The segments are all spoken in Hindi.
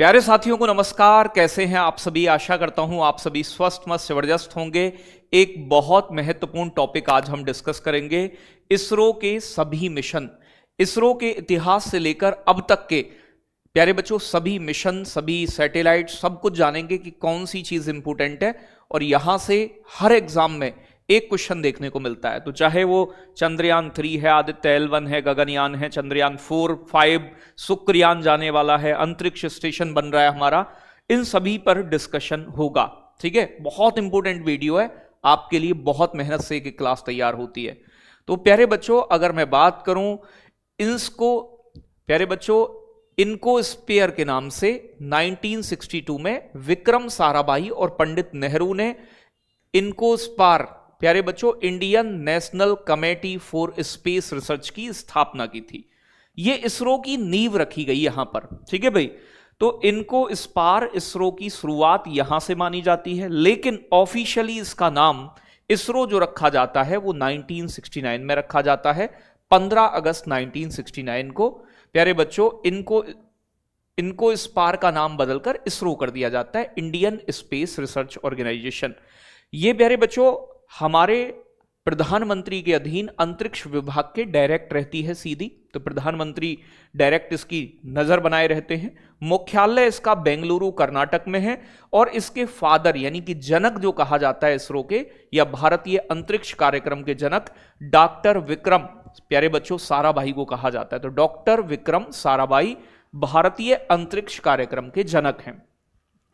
प्यारे साथियों को नमस्कार। कैसे हैं आप सभी? आशा करता हूं आप सभी स्वस्थ मस्त जबरदस्त होंगे। एक बहुत महत्वपूर्ण टॉपिक आज हम डिस्कस करेंगे। इसरो के सभी मिशन, इसरो के इतिहास से लेकर अब तक के प्यारे बच्चों सभी मिशन, सभी सैटेलाइट, सब कुछ जानेंगे कि कौन सी चीज इंपॉर्टेंट है। और यहां से हर एग्जाम में एक क्वेश्चन देखने को मिलता है, तो चाहे वो चंद्रयान 3 है, आदित्य L1 है, गगनयान है, चंद्रयान 4, 5, शुक्रयान जाने वाला है, अंतरिक्ष स्टेशन बन रहा है हमारा, इन सभी पर डिस्कशन होगा। ठीक है, बहुत इंपॉर्टेंट वीडियो है आपके लिए, बहुत मेहनत से एक क्लास तैयार होती है। तो प्यारे बच्चों अगर मैं बात करूं इसको, प्यारे बच्चों इनको स्पेयर के नाम से 1962 में विक्रम साराभाई और पंडित नेहरू ने इनको स्पार, प्यारे बच्चों Indian national committee for space research की स्थापना की थी। ये इसरो की नींव रखी गई यहां पर। ठीक है भाई, तो इनको स्पार, इसरो की शुरुआत यहां से मानी जाती है, लेकिन ऑफिशियली इसका नाम इसरो जो रखा जाता है वो 1969 में रखा जाता है। 15 अगस्त 1969 को प्यारे बच्चों इनको स्पार का नाम बदलकर इसरो कर दिया जाता है, इंडियन स्पेस रिसर्च ऑर्गेनाइजेशन। ये प्यारे बच्चों हमारे प्रधानमंत्री के अधीन अंतरिक्ष विभाग के डायरेक्ट रहती है सीधी, तो प्रधानमंत्री डायरेक्ट इसकी नजर बनाए रहते हैं। मुख्यालय इसका बेंगलुरु कर्नाटक में है, और इसके फादर यानी कि जनक जो कहा जाता है इसरो के या भारतीय अंतरिक्ष कार्यक्रम के जनक डॉक्टर विक्रम, प्यारे बच्चों साराभाई को कहा जाता है। तो डॉक्टर विक्रम साराभाई भारतीय अंतरिक्ष कार्यक्रम के जनक हैं।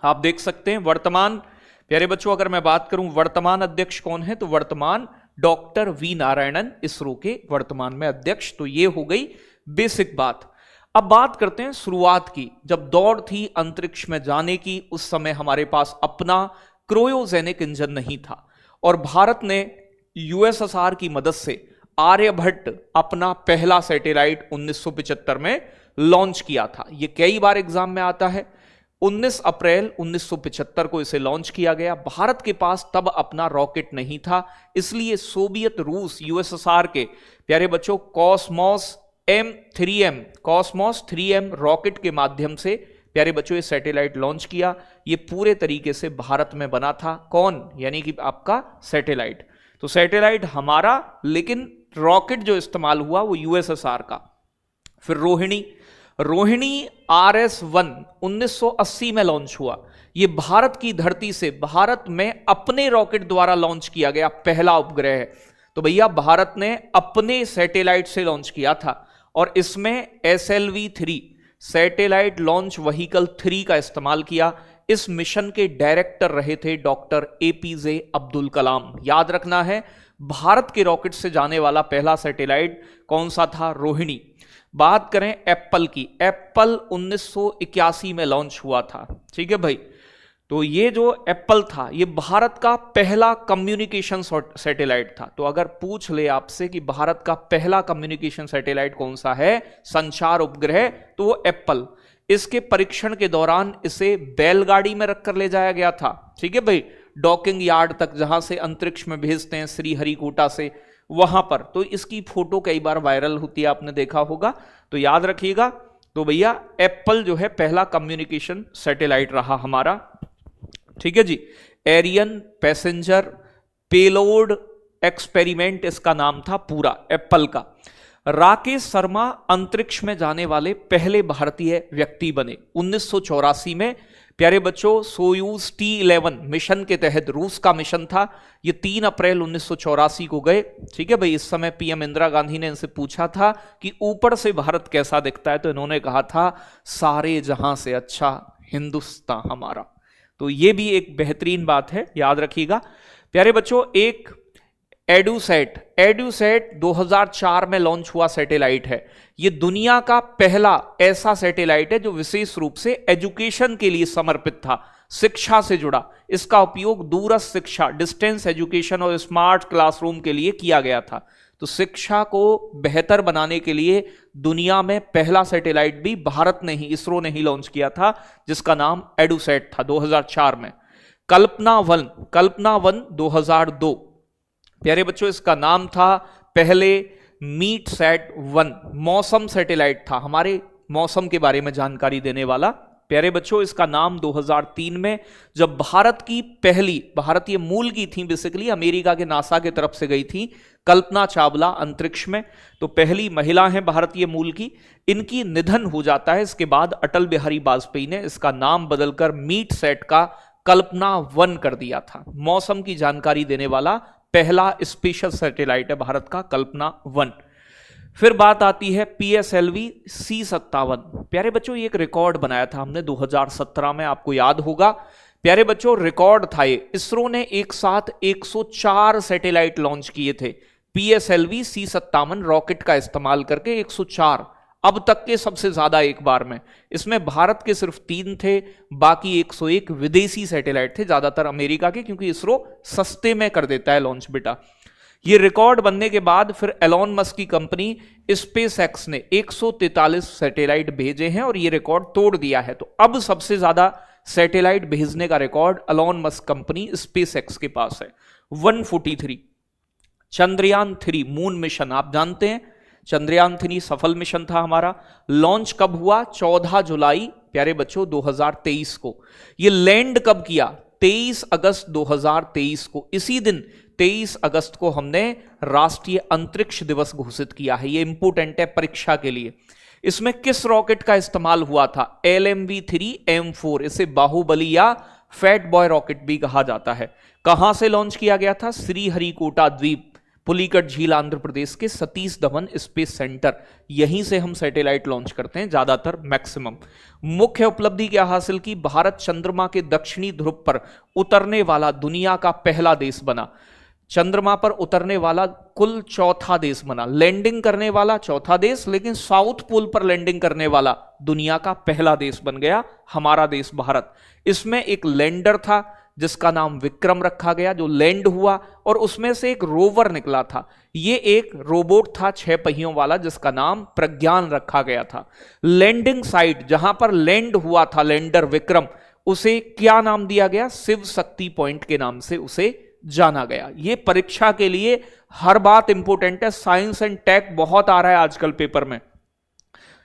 आप देख सकते हैं वर्तमान, प्यारे बच्चों अगर मैं बात करूं वर्तमान अध्यक्ष कौन है, तो वर्तमान डॉक्टर वी नारायणन इसरो के वर्तमान में अध्यक्ष। तो ये हो गई बेसिक बात। अब बात करते हैं शुरुआत की। जब दौड़ थी अंतरिक्ष में जाने की, उस समय हमारे पास अपना क्रायोजेनिक इंजन नहीं था, और भारत ने यूएसएसआर की मदद से आर्यभट्ट अपना पहला सैटेलाइट 1975 में लॉन्च किया था। ये कई बार एग्जाम में आता है। 19 अप्रैल 1975 को इसे लॉन्च किया गया। भारत के पास तब अपना रॉकेट नहीं था, इसलिए सोवियत रूस यूएसएसआर के प्यारे बच्चों कॉस्मोस 3M रॉकेट के माध्यम से प्यारे बच्चों ये सैटेलाइट लॉन्च किया। ये पूरे तरीके से भारत में बना था। कौन? यानी कि आपका सैटेलाइट। तो सैटेलाइट हमारा, लेकिन रॉकेट जो इस्तेमाल हुआ वो यूएसएसआर का। फिर रोहिणी RS-1 1980 में लॉन्च हुआ। यह भारत की धरती से, भारत में अपने रॉकेट द्वारा लॉन्च किया गया पहला उपग्रह है। तो भैया भारत ने अपने सैटेलाइट से लॉन्च किया था, और इसमें SLV-3 सैटेलाइट लॉन्च व्हीकल 3 का इस्तेमाल किया। इस मिशन के डायरेक्टर रहे थे डॉक्टर APJ अब्दुल कलाम। याद रखना है, भारत के रॉकेट से जाने वाला पहला सैटेलाइट कौन सा था? रोहिणी। बात करें एप्पल की, एप्पल 1981 में लॉन्च हुआ था। ठीक है भाई, तो ये जो एप्पल था ये भारत का पहला कम्युनिकेशन सैटेलाइट था। तो अगर पूछ ले आपसे कि भारत का पहला कम्युनिकेशन सैटेलाइट कौन सा है, संचार उपग्रह, तो वो एप्पल। इसके परीक्षण के दौरान इसे बैलगाड़ी में रखकर ले जाया गया था। ठीक है भाई, डॉकिंग यार्ड तक, जहां से अंतरिक्ष में भेजते हैं श्रीहरिकोटा से, वहां पर। तो इसकी फोटो कई बार वायरल होती है, आपने देखा होगा, तो याद रखिएगा। तो भैया एप्पल जो है पहला कम्युनिकेशन सैटेलाइट रहा हमारा। ठीक है जी। एरियन पैसेंजर पेलोड एक्सपेरिमेंट इसका नाम था पूरा एप्पल का। राकेश शर्मा अंतरिक्ष में जाने वाले पहले भारतीय व्यक्ति बने 1984 में। प्यारे बच्चों सोयूज T11 मिशन के तहत, रूस का मिशन था, ये 3 अप्रैल 1984 को गए। ठीक है भाई, इस समय PM इंदिरा गांधी ने इनसे पूछा था कि ऊपर से भारत कैसा दिखता है, तो इन्होंने कहा था सारे जहां से अच्छा हिंदुस्तान हमारा। तो ये भी एक बेहतरीन बात है, याद रखिएगा। प्यारे बच्चों एक एडुसैट 2004 में लॉन्च हुआ सैटेलाइट है। यह दुनिया का पहला ऐसा सैटेलाइट है जो विशेष रूप से एजुकेशन के लिए समर्पित था, शिक्षा से जुड़ा। इसका उपयोग दूरस्थ शिक्षा, डिस्टेंस एजुकेशन और स्मार्ट क्लासरूम के लिए किया गया था। तो शिक्षा को बेहतर बनाने के लिए दुनिया में पहला सैटेलाइट भी भारत ने ही, इसरो ने ही लॉन्च किया था, जिसका नाम एडुसैट था 2004 में। कल्पना 1 2002 प्यारे बच्चों इसका नाम था पहले मीटसैट 1, मौसम सैटेलाइट था, हमारे मौसम के बारे में जानकारी देने वाला प्यारे बच्चों, इसका नाम 2003 में जब भारत की पहली, भारतीय मूल की थी बेसिकली, अमेरिका के नासा की तरफ से गई थी कल्पना चावला अंतरिक्ष में, तो पहली महिला है भारतीय मूल की, इनकी निधन हो जाता है। इसके बाद अटल बिहारी वाजपेयी ने इसका नाम बदलकर मीट सेट का कल्पना 1 कर दिया था। मौसम की जानकारी देने वाला पहला स्पेशल सैटेलाइट है भारत का कल्पना 1। फिर बात आती है PSLV C57। प्यारे बच्चों, ये एक रिकॉर्ड बनाया था हमने 2017 में, आपको याद होगा। प्यारे बच्चों, रिकॉर्ड था ये। इसरो ने एक साथ 104 सैटेलाइट लॉन्च किए थे PSLV C57 रॉकेट का इस्तेमाल करके, 104 अब तक के सबसे ज्यादा एक बार में। इसमें भारत के सिर्फ 3 थे, बाकी 101 विदेशी सैटेलाइट थे, ज्यादातर अमेरिका के, क्योंकि इसरो सस्ते में कर देता है लॉन्च बेटा। ये रिकॉर्ड बनने के बाद फिर एलोन मस्क की कंपनी स्पेस एक्स ने 143 सैटेलाइट भेजे हैं और ये रिकॉर्ड तोड़ दिया है। तो अब सबसे ज्यादा सैटेलाइट भेजने का record Elon Musk company SpaceX के पास है, 143। चंद्रयान 3 मून मिशन, आप जानते हैं चंद्रयान 3 सफल मिशन था हमारा। लॉन्च कब हुआ? 14 जुलाई प्यारे बच्चों 2023 को। ये लैंड कब किया? 23 अगस्त 2023 को। इसी दिन 23 अगस्त को हमने राष्ट्रीय अंतरिक्ष दिवस घोषित किया है। ये इंपोर्टेंट है परीक्षा के लिए। इसमें किस रॉकेट का इस्तेमाल हुआ था? LMV-3M4, इसे बाहुबली या फैट बॉय रॉकेट भी कहा जाता है। कहां से लॉन्च किया गया था? श्रीहरिकोटा द्वीप, पुलिकट झील, आंध्र प्रदेश के सतीश धवन स्पेस सेंटर, यहीं से हम सैटेलाइट लॉन्च करते हैं ज्यादातर, मैक्सिमम। मुख्य उपलब्धि क्या हासिल की? भारत चंद्रमा के दक्षिणी ध्रुव पर उतरने वाला दुनिया का पहला देश बना। चंद्रमा पर उतरने वाला कुल चौथा देश बना, लैंडिंग करने वाला चौथा देश, लेकिन साउथ पोल पर लैंडिंग करने वाला दुनिया का पहला देश बन गया हमारा देश भारत। इसमें एक लैंडर था जिसका नाम विक्रम रखा गया, जो लैंड हुआ, और उसमें से एक रोवर निकला था। ये एक रोबोट था 6 पहियों वाला जिसका नाम प्रज्ञान रखा गया था। लैंडिंग साइट जहां पर लैंड हुआ था लैंडर विक्रम, उसे क्या नाम दिया गया? शिव शक्ति पॉइंट के नाम से उसे जाना गया। ये परीक्षा के लिए हर बात इंपोर्टेंट है, साइंस एंड टेक बहुत आ रहा है आजकल पेपर में।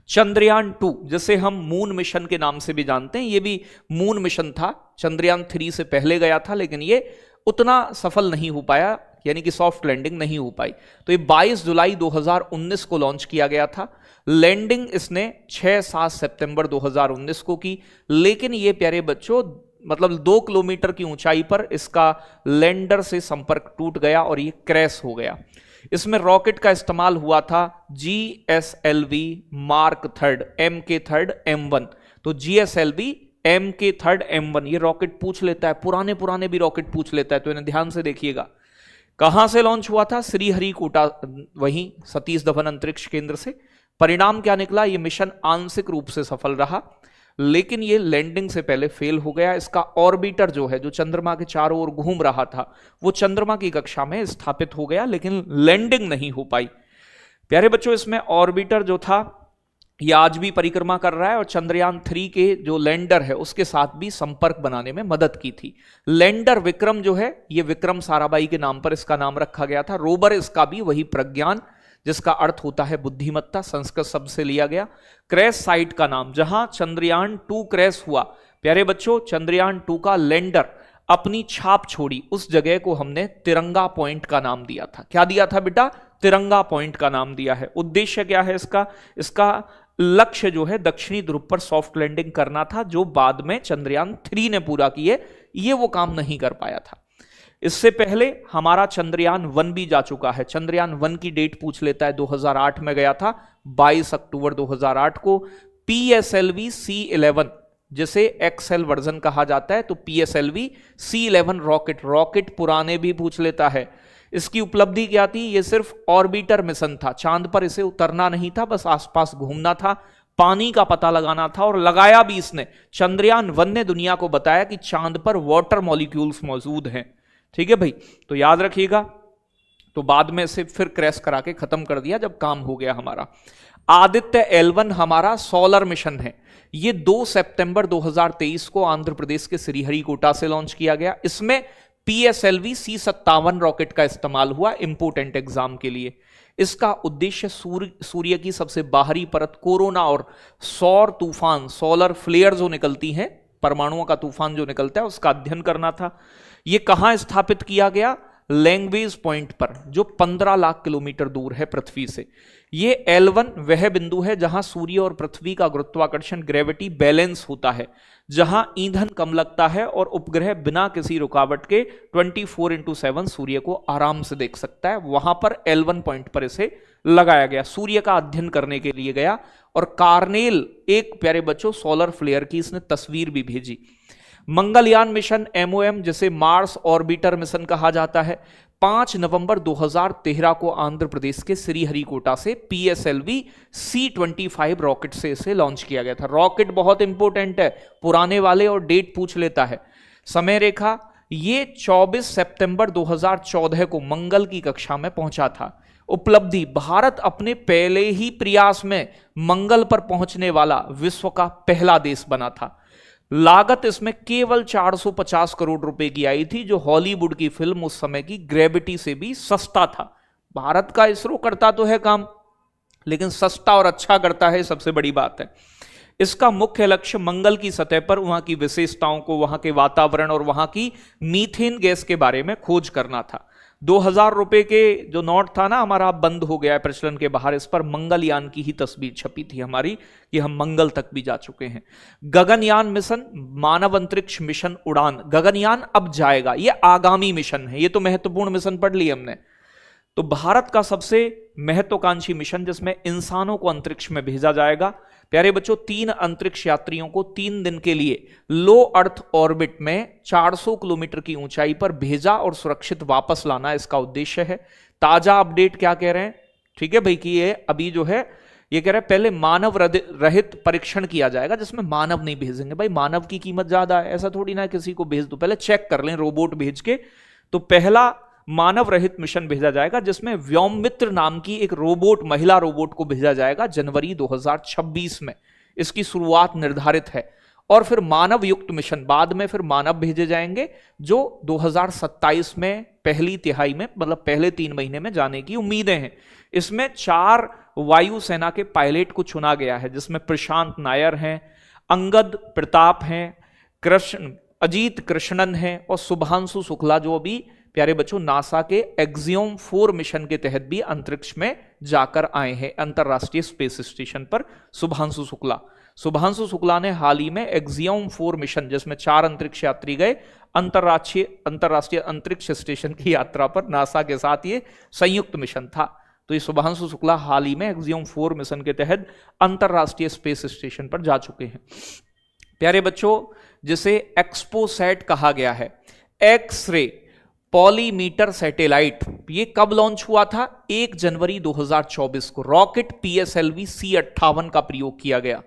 चंद्रयान 2 जिसे हम मून मिशन के नाम से भी जानते हैं, ये भी मून मिशन था, चंद्रयान 3 से पहले गया था, लेकिन ये उतना सफल नहीं हो पाया, यानी कि सॉफ्ट लैंडिंग नहीं हो पाई। तो ये 22 जुलाई 2019 को लॉन्च किया गया था। लैंडिंग इसने 6-7 सितंबर 2019 को की, लेकिन ये प्यारे बच्चों मतलब 2 किलोमीटर की ऊंचाई पर इसका लैंडर से संपर्क टूट गया और ये क्रैश हो गया। इसमें रॉकेट का इस्तेमाल हुआ था GSLV Mark 3 MK3 M1। तो GSLV MK3 M1 ये रॉकेट पूछ लेता है, पुराने भी रॉकेट पूछ लेता है, तो इन्हें ध्यान से देखिएगा। कहां से लॉन्च हुआ था? श्रीहरिकोटा, वहीं सतीश धवन अंतरिक्ष केंद्र से। परिणाम क्या निकला? ये मिशन आंशिक रूप से सफल रहा, लेकिन ये लैंडिंग से पहले फेल हो गया। इसका ऑर्बिटर जो है, जो चंद्रमा के चारों ओर घूम रहा था, वो चंद्रमा की कक्षा में स्थापित हो गया, लेकिन लैंडिंग नहीं हो पाई। प्यारे बच्चों, इसमें ऑर्बिटर जो था ये आज भी परिक्रमा कर रहा है और चंद्रयान 3 के जो लैंडर है उसके साथ भी संपर्क बनाने में मदद की थी। लैंडर विक्रम जो है, ये विक्रम साराभाई के नाम पर इसका नाम रखा गया था। रोवर इसका भी वही प्रज्ञान, जिसका अर्थ होता है बुद्धिमत्ता, संस्कृत शब्द से लिया गया। क्रैश साइट का नाम, जहां चंद्रयान 2 क्रैश हुआ, प्यारे बच्चों चंद्रयान 2 का लैंडर अपनी छाप छोड़ी, उस जगह को हमने तिरंगा पॉइंट का नाम दिया था। क्या दिया था बेटा? तिरंगा पॉइंट का नाम दिया है। उद्देश्य क्या है इसका लक्ष्य जो है दक्षिणी ध्रुव पर सॉफ्ट लैंडिंग करना था, जो बाद में चंद्रयान 3 ने पूरा किए, ये वो काम नहीं कर पाया था। इससे पहले हमारा चंद्रयान 1 भी जा चुका है। चंद्रयान 1 की डेट पूछ लेता है, 2008 में गया था, 22 अक्टूबर 2008 को। PSLV C11 जिसे एक्सएल वर्जन कहा जाता है, तो PSLV C11 रॉकेट पुराने भी पूछ लेता है। इसकी उपलब्धि क्या थी? ये सिर्फ ऑर्बिटर मिशन था, चांद पर इसे उतरना नहीं था, बस आसपास घूमना था, पानी का पता लगाना था, और लगाया भी इसने। चंद्रयान 1 ने दुनिया को बताया कि चांद पर वाटर मॉलिक्यूल्स मौजूद हैं। ठीक है भाई, तो याद रखिएगा। तो बाद में इसे फिर क्रैश करा के खत्म कर दिया जब काम हो गया हमारा। आदित्य L1 हमारा सोलर मिशन है। ये 2 सितंबर 2023 को आंध्र प्रदेश के श्रीहरिकोटा से लॉन्च किया गया। इसमें PSLV C57 रॉकेट का इस्तेमाल हुआ इंपोर्टेंट एग्जाम के लिए। इसका उद्देश्य सूर्य की सबसे बाहरी परत कोरोना और सौर तूफान, सोलर फ्लेयर जो निकलती हैं, परमाणुओं का तूफान जो निकलता है, उसका अध्ययन करना था। यह कहां स्थापित किया गया? लैंग्वेज पॉइंट पर, जो 15 लाख किलोमीटर दूर है पृथ्वी से। यह L1 वह बिंदु है जहां सूर्य और पृथ्वी का गुरुत्वाकर्षण, ग्रेविटी बैलेंस होता है, जहां ईंधन कम लगता है और उपग्रह बिना किसी रुकावट के 24x7 सूर्य को आराम से देख सकता है। वहां पर L1 पॉइंट पर इसे लगाया गया, सूर्य का अध्ययन करने के लिए गया। और कार्नेल, एक प्यारे बच्चों, सोलर फ्लेयर की इसने तस्वीर भी भेजी। मंगलयान मिशन MOM, जिसे मार्स ऑर्बिटर मिशन कहा जाता है, 5 नवंबर 2013 को आंध्र प्रदेश के श्रीहरिकोटा से PSLV C25 रॉकेट से इसे लॉन्च किया गया था। रॉकेट बहुत इंपॉर्टेंट है, पुराने वाले और डेट पूछ लेता है। समय रेखा, ये 24 सितंबर 2014 को मंगल की कक्षा में पहुंचा था। उपलब्धि, भारत अपने पहले ही प्रयास में मंगल पर पहुंचने वाला विश्व का पहला देश बना था। लागत इसमें केवल 450 करोड़ रुपए की आई थी, जो हॉलीवुड की फिल्म उस समय की ग्रेविटी से भी सस्ता था। भारत का इसरो करता तो है काम, लेकिन सस्ता और अच्छा करता है, सबसे बड़ी बात है। इसका मुख्य लक्ष्य मंगल की सतह पर वहां की विशेषताओं को, वहां के वातावरण और वहां की मीथेन गैस के बारे में खोज करना था। 2000 रुपए के जो नोट था ना हमारा, बंद हो गया है प्रचलन के बाहर। इस पर मंगलयान की ही तस्वीर छपी थी हमारी कि हम मंगल तक भी जा चुके हैं। गगनयान मिशन, मानव अंतरिक्ष मिशन उड़ान। गगनयान अब जाएगा, यह आगामी मिशन है, ये तो महत्वपूर्ण मिशन पढ़ ली हमने। तो भारत का सबसे महत्वाकांक्षी मिशन, जिसमें इंसानों को अंतरिक्ष में भेजा जाएगा। प्यारे बच्चों, 3 अंतरिक्ष यात्रियों को 3 दिन के लिए लो अर्थ ऑर्बिट में 400 किलोमीटर की ऊंचाई पर भेजा और सुरक्षित वापस लाना इसका उद्देश्य है। ताजा अपडेट क्या कह रहे हैं? ठीक है भाई, कि ये अभी जो है, ये कह रहे हैं पहले मानव रहित परीक्षण किया जाएगा, जिसमें मानव नहीं भेजेंगे। भाई मानव की कीमत ज्यादा है, ऐसा थोड़ी ना किसी को भेज दो, पहले चेक कर लें रोबोट भेज के। तो पहला मानव रहित मिशन भेजा जाएगा, जिसमें व्योममित्र नाम की एक रोबोट, महिला रोबोट को भेजा जाएगा जनवरी 2026 में। इसकी शुरुआत निर्धारित है। और फिर मानव युक्त मिशन, बाद में फिर मानव भेजे जाएंगे, जो 2027 में पहली तिहाई में, मतलब पहले 3 महीने में जाने की उम्मीदें हैं। इसमें 4 वायुसेना के पायलट को चुना गया है, जिसमें प्रशांत नायर हैं, अंगद प्रताप हैं, अजीत कृष्णन हैं और शुभांशु शुक्ला, जो अभी प्यारे बच्चों नासा के एक्सियोम 4 मिशन के तहत भी अंतरिक्ष में जाकर आए हैं, अंतरराष्ट्रीय स्पेस स्टेशन पर। शुभांशु शुक्ला ने हाल ही में एक्सियोम 4 मिशन, जिसमें 4 अंतरिक्ष यात्री गए, अंतरराष्ट्रीय अंतरिक्ष स्टेशन की यात्रा पर। नासा के साथ ये संयुक्त मिशन था। तो ये शुभांशु शुक्ला हाल ही में एक्सियोम 4 मिशन के तहत अंतरराष्ट्रीय स्पेस स्टेशन पर जा चुके हैं। प्यारे बच्चों, जिसे एक्सपोसैट कहा गया है, एक्स-रे पॉलीमीटर सैटेलाइट, ये कब लॉन्च हुआ था? 1 जनवरी 2024 को। रॉकेट PSLV C58 का प्रयोग किया गया।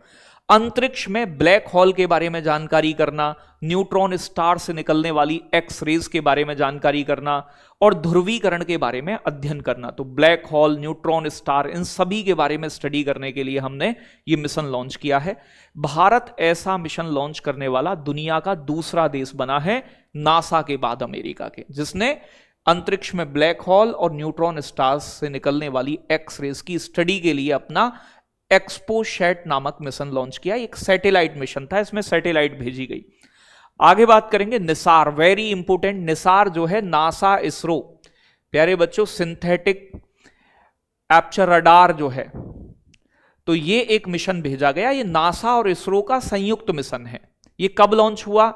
अंतरिक्ष में ब्लैक होल के बारे में जानकारी करना, न्यूट्रॉन स्टार से निकलने वाली एक्स रेज के बारे में जानकारी करना और ध्रुवीकरण के बारे में अध्ययन करना। तो ब्लैक होल, न्यूट्रॉन स्टार, इन सभी के बारे में स्टडी करने के लिए हमने ये मिशन लॉन्च किया है। भारत ऐसा मिशन लॉन्च करने वाला दुनिया का दूसरा देश बना है, नासा के बाद अमेरिका के, जिसने अंतरिक्ष में ब्लैक होल और न्यूट्रॉन स्टार्स से निकलने वाली एक्स रेज की स्टडी के लिए अपना एक्सपोसैट नामक मिशन लॉन्च किया। एक सैटेलाइट मिशन था, इसमें सैटेलाइट भेजी गई। आगे बात करेंगे निसार, वेरी इंपोर्टेंट। निसार जो है नासा इसरो, प्यारे बच्चों, सिंथेटिक एपर्चर रडार जो है, तो ये एक मिशन भेजा गया। ये नासा और इसरो का संयुक्त मिशन है। ये कब लॉन्च हुआ?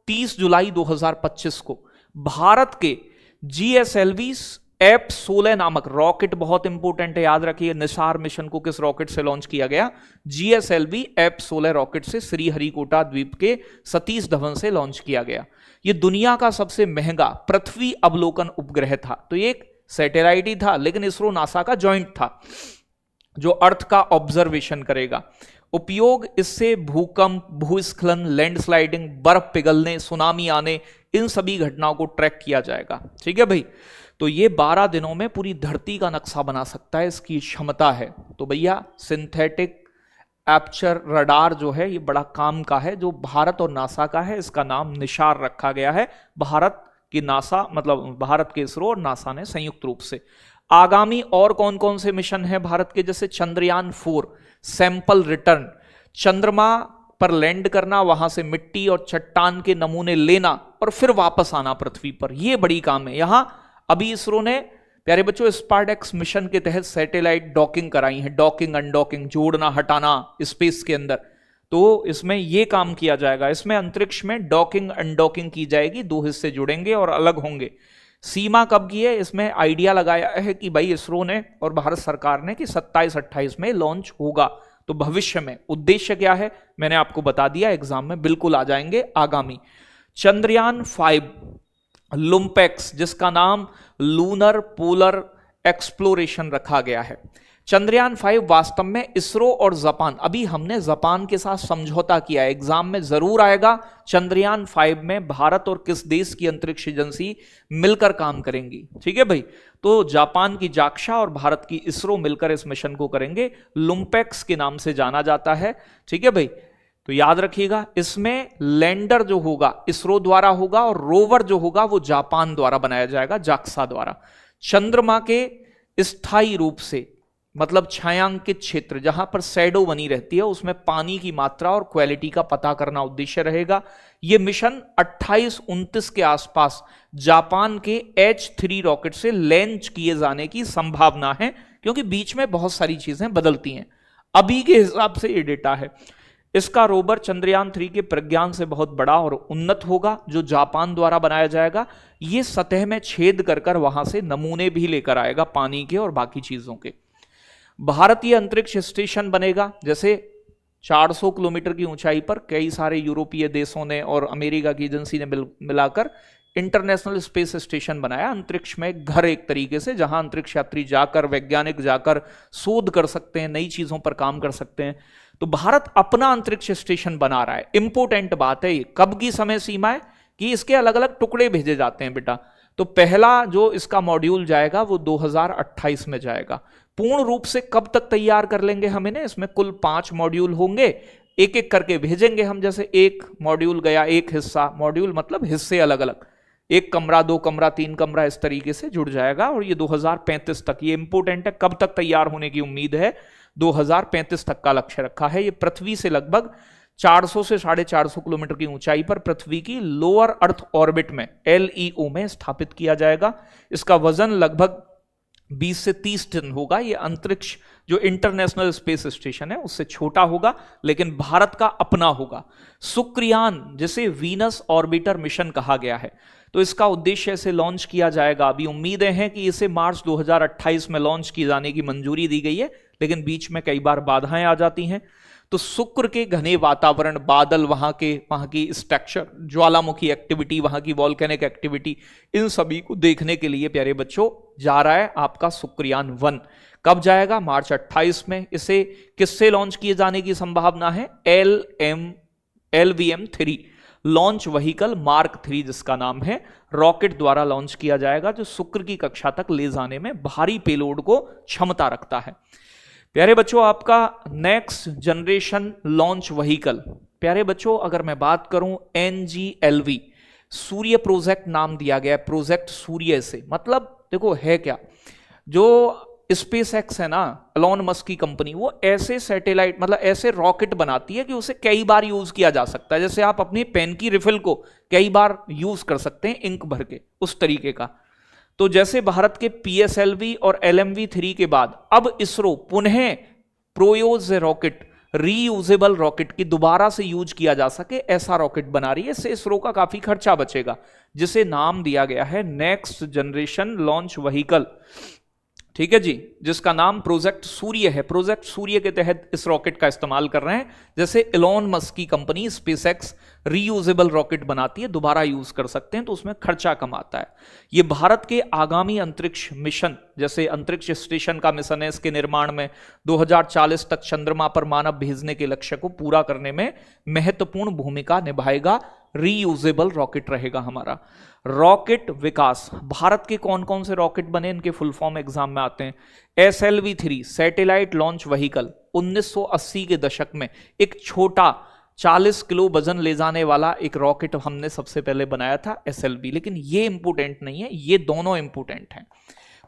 30 जुलाई 2025 को। भारत के GSLV F-16 नामक रॉकेट, बहुत इंपोर्टेंट है, याद रखिए। निसार मिशन को किस रॉकेट से लॉन्च किया गया? GSLV F-16 रॉकेट से श्रीहरिकोटा द्वीप के सतीश धवन से लॉन्च किया गया। यह दुनिया का सबसे महंगा पृथ्वी अवलोकन उपग्रह था। तो ये एक सैटेलाइट ही था, लेकिन इसरो नासा का जॉइंट था, जो अर्थ का ऑब्जर्वेशन करेगा। उपयोग इससे भूकंप, भूस्खलन, लैंडस्लाइडिंग, बर्फ पिघलने, सुनामी आने, इन सभी घटनाओं को ट्रैक किया जाएगा। ठीक है भाई। तो ये 12 दिनों में पूरी धरती का नक्शा बना सकता है, इसकी क्षमता है। तो भैया सिंथेटिक एपर्चर रडार जो है, ये बड़ा काम का है, जो भारत और नासा का है। इसका नाम निसार रखा गया है। भारत कि नासा मतलब भारत के इसरो और नासा ने संयुक्त रूप से। आगामी और कौन कौन से मिशन है भारत के, जैसे चंद्रयान 4 सैंपल रिटर्न, चंद्रमा पर लैंड करना, वहां से मिट्टी और चट्टान के नमूने लेना और फिर वापस आना पृथ्वी पर, यह बड़ी काम है। यहां अभी इसरो ने प्यारे बच्चों स्पार्डेक्स मिशन के तहत सैटेलाइट डॉकिंग कराई है, डॉकिंग अनडॉकिंग, जोड़ना हटाना स्पेस के अंदर, तो इसमें यह काम किया जाएगा। इसमें अंतरिक्ष में डॉकिंग अनडॉकिंग की जाएगी, दो हिस्से जुड़ेंगे और अलग होंगे। सीमा कब की है, इसमें आइडिया लगाया है कि भाई इसरो ने और भारत सरकार ने कि 27-28 में लॉन्च होगा, तो भविष्य में उद्देश्य क्या है मैंने आपको बता दिया, एग्जाम में बिल्कुल आ जाएंगे आगामी। चंद्रयान 5 लुम्पेक्स, जिसका नाम लूनर पोलर एक्सप्लोरेशन रखा गया है। चंद्रयान 5 वास्तव में इसरो और जापान, अभी हमने जापान के साथ समझौता किया है, एग्जाम में जरूर आएगा। चंद्रयान 5 में भारत और किस देश की अंतरिक्ष एजेंसी मिलकर काम करेंगी, ठीक है भाई, तो जापान की जाक्सा और भारत की इसरो मिलकर इस मिशन को करेंगे, लुम्पेक्स के नाम से जाना जाता है, ठीक है भाई। तो याद रखिएगा, इसमें लैंडर जो होगा इसरो द्वारा होगा और रोवर जो होगा वो जापान द्वारा बनाया जाएगा, जाक्सा द्वारा। चंद्रमा के स्थायी रूप से मतलब छायांकित क्षेत्र जहां पर शैडो बनी रहती है, उसमें पानी की मात्रा और क्वालिटी का पता करना उद्देश्य रहेगा। यह मिशन 28-29 के आसपास जापान के H3 रॉकेट से लॉन्च किए जाने की संभावना है, क्योंकि बीच में बहुत सारी चीजें बदलती हैं, अभी के हिसाब से ये डेटा है। इसका रोवर चंद्रयान 3 के प्रज्ञान से बहुत बड़ा और उन्नत होगा, जो जापान द्वारा बनाया जाएगा। यह सतह में छेद कर कर वहां से नमूने भी लेकर आएगा, पानी के और बाकी चीजों के। भारतीय अंतरिक्ष स्टेशन बनेगा, जैसे 400 किलोमीटर की ऊंचाई पर कई सारे यूरोपीय देशों ने और अमेरिका की एजेंसी ने मिलाकर इंटरनेशनल स्पेस स्टेशन बनाया, अंतरिक्ष में घर एक तरीके से, जहां अंतरिक्ष यात्री जाकर, वैज्ञानिक जाकर शोध कर सकते हैं, नई चीजों पर काम कर सकते हैं। तो भारत अपना अंतरिक्ष स्टेशन बना रहा है। इंपोर्टेंट बात है ये, कब की समय सीमा है कि इसके अलग अलग टुकड़े भेजे जाते हैं बेटा। तो पहला जो इसका मॉड्यूल जाएगा वो 2028 में जाएगा। पूर्ण रूप से कब तक तैयार कर लेंगे हम इन्हें, इसमें कुल 5 मॉड्यूल होंगे, एक एक करके भेजेंगे हम। जैसे एक मॉड्यूल गया, एक हिस्सा, मॉड्यूल मतलब हिस्से अलग अलग, 1 कमरा, 2 कमरा, 3 कमरा, इस तरीके से जुड़ जाएगा। और ये 2035 तक, ये इंपोर्टेंट है, कब तक तैयार होने की उम्मीद है, 2035 तक का लक्ष्य रखा है। ये पृथ्वी से लगभग 400 से 450 किलोमीटर की ऊंचाई पर पृथ्वी की लोअर अर्थ ऑर्बिट में LEO में स्थापित किया जाएगा। इसका वजन लगभग 20 से 30 टन होगा। यह अंतरिक्ष जो इंटरनेशनल स्पेस स्टेशन है उससे छोटा होगा, लेकिन भारत का अपना होगा। शुक्रयान, जिसे वीनस ऑर्बिटर मिशन कहा गया है, तो इसका उद्देश्य इसे लॉन्च किया जाएगा। अभी उम्मीदें हैं कि इसे मार्च 2028 में लॉन्च किए जाने की मंजूरी दी गई है, लेकिन बीच में कई बार बाधाएं आ जाती हैं। तो शुक्र के घने वातावरण, बादल, वहां की स्ट्रक्चर, ज्वालामुखी एक्टिविटी, वहां की वॉल्केनिक एक्टिविटी, इन सभी को देखने के लिए प्यारे बच्चों जा रहा है आपका शुक्रयान 1। कब जाएगा, मार्च 28 में। इसे किससे लॉन्च किए जाने की संभावना है, LVM-3 लॉन्च व्हीकल मार्क 3 जिसका नाम है, रॉकेट द्वारा लॉन्च किया जाएगा, जो शुक्र की कक्षा तक ले जाने में भारी पेलोड को क्षमता रखता है। प्यारे बच्चों, आपका नेक्स्ट जनरेशन लॉन्च व्हीकल, प्यारे बच्चों अगर मैं बात करूं NGLV, सूर्य प्रोजेक्ट नाम दिया गया है, प्रोजेक्ट सूर्य से, मतलब देखो है क्या, जो स्पेस एक्स है ना, एलोन मस्क की कंपनी, वो ऐसे सैटेलाइट मतलब ऐसे रॉकेट बनाती है कि उसे कई बार यूज किया जा सकता है। जैसे आप अपनी पेन की रिफिल को कई बार यूज कर सकते हैं इंक भर के, उस तरीके का। तो जैसे भारत के PSLV और LMV-3 के बाद अब इसरो पुनः प्रोयोज रॉकेट, रीयूजेबल रॉकेट की दोबारा से यूज किया जा सके, ऐसा रॉकेट बना रही है। इससे इसरो का काफी खर्चा बचेगा, जिसे नाम दिया गया है नेक्स्ट जनरेशन लॉन्च व्हीकल, ठीक है जी, जिसका नाम प्रोजेक्ट सूर्य है। प्रोजेक्ट सूर्य के तहत इस रॉकेट का इस्तेमाल कर रहे हैं। जैसे एलोन मस्क की कंपनी स्पेसएक्स रीयूजेबल रॉकेट बनाती है, दोबारा यूज कर सकते हैं, तो उसमें खर्चा कम आता है। ये भारत के आगामी अंतरिक्ष मिशन, जैसे अंतरिक्ष स्टेशन का मिशन है, इसके निर्माण में 2040 तक चंद्रमा पर मानव भेजने के लक्ष्य को पूरा करने में महत्वपूर्ण भूमिका निभाएगा। रीयूजेबल रॉकेट रहेगा हमारा। रॉकेट विकास, भारत के कौन कौन से रॉकेट बने, इनके फुल फॉर्म एग्जाम में आते हैं। SLV-3 सैटेलाइट लॉन्च व्हीकल 1980 के दशक में एक छोटा 40 किलो वजन ले जाने वाला एक रॉकेट हमने सबसे पहले बनाया था SLV। लेकिन ये इंपोर्टेंट नहीं है, ये दोनों इंपोर्टेंट हैं।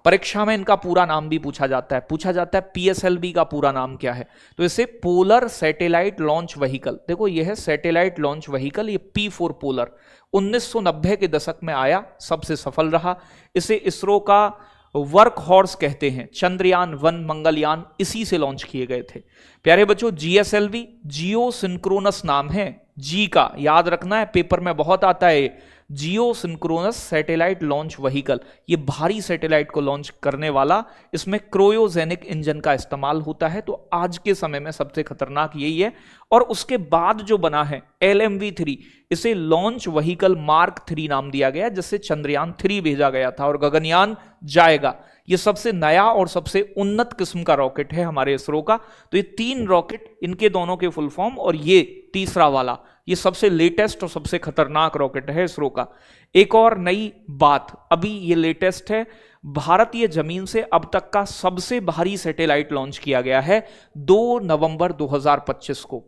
परीक्षा में इनका पूरा नाम भी पूछा जाता है PSLV का पूरा नाम क्या है, तो इसे पोलर सैटेलाइट लॉन्च व्हीकल। देखो ये है सैटेलाइट लॉन्च व्हीकल, ये P4 पोलर 1990 के दशक में आया, सबसे सफल रहा। इसे इसरो का वर्क हॉर्स कहते हैं। चंद्रयान 1 मंगलयान इसी से लॉन्च किए गए थे। प्यारे बच्चों GSLV जियो सिंक्रोनस नाम है, जी का याद रखना है, पेपर में बहुत आता है। जियो सिंक्रोनस सैटेलाइट लॉन्च व्हीकल, ये भारी सैटेलाइट को लॉन्च करने वाला, इसमें क्रायोजेनिक इंजन का इस्तेमाल होता है, तो आज के समय में सबसे खतरनाक यही है। और उसके बाद जो बना है LMV-3, इसे लॉन्च व्हीकल मार्क 3 नाम दिया गया, जिससे चंद्रयान 3 भेजा गया था और गगनयान जाएगा। ये सबसे नया और सबसे उन्नत किस्म का रॉकेट है हमारे इसरो का। तो ये 3 रॉकेट, इनके दोनों के फुल फॉर्म, और ये तीसरा वाला, ये सबसे लेटेस्ट और सबसे खतरनाक रॉकेट है इसरो का। एक और नई बात, अभी ये लेटेस्ट है, भारतीय जमीन से अब तक का सबसे भारी सैटेलाइट लॉन्च किया गया है 2 नवंबर 2025 को।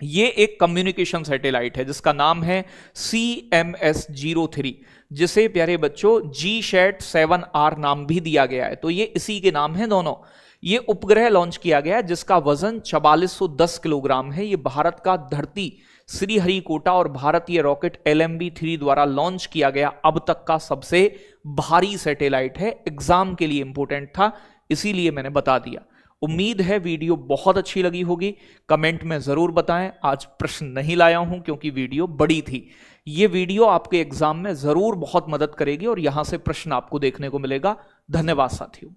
ये एक कम्युनिकेशन सैटेलाइट है जिसका नाम है CMS-03, जिसे प्यारे बच्चों GSAT-7R नाम भी दिया गया है, तो ये इसी के नाम है दोनों। ये उपग्रह लॉन्च किया गया है जिसका वजन 4410 किलोग्राम है। ये भारत का धरती श्रीहरिकोटा और भारतीय रॉकेट LMV-3 द्वारा लॉन्च किया गया अब तक का सबसे भारी सैटेलाइट है। एग्जाम के लिए इंपॉर्टेंट था, इसीलिए मैंने बता दिया। उम्मीद है वीडियो बहुत अच्छी लगी होगी, कमेंट में जरूर बताएं। आज प्रश्न नहीं लाया हूं क्योंकि वीडियो बड़ी थी। ये वीडियो आपके एग्जाम में जरूर बहुत मदद करेगी और यहां से प्रश्न आपको देखने को मिलेगा। धन्यवाद साथियों।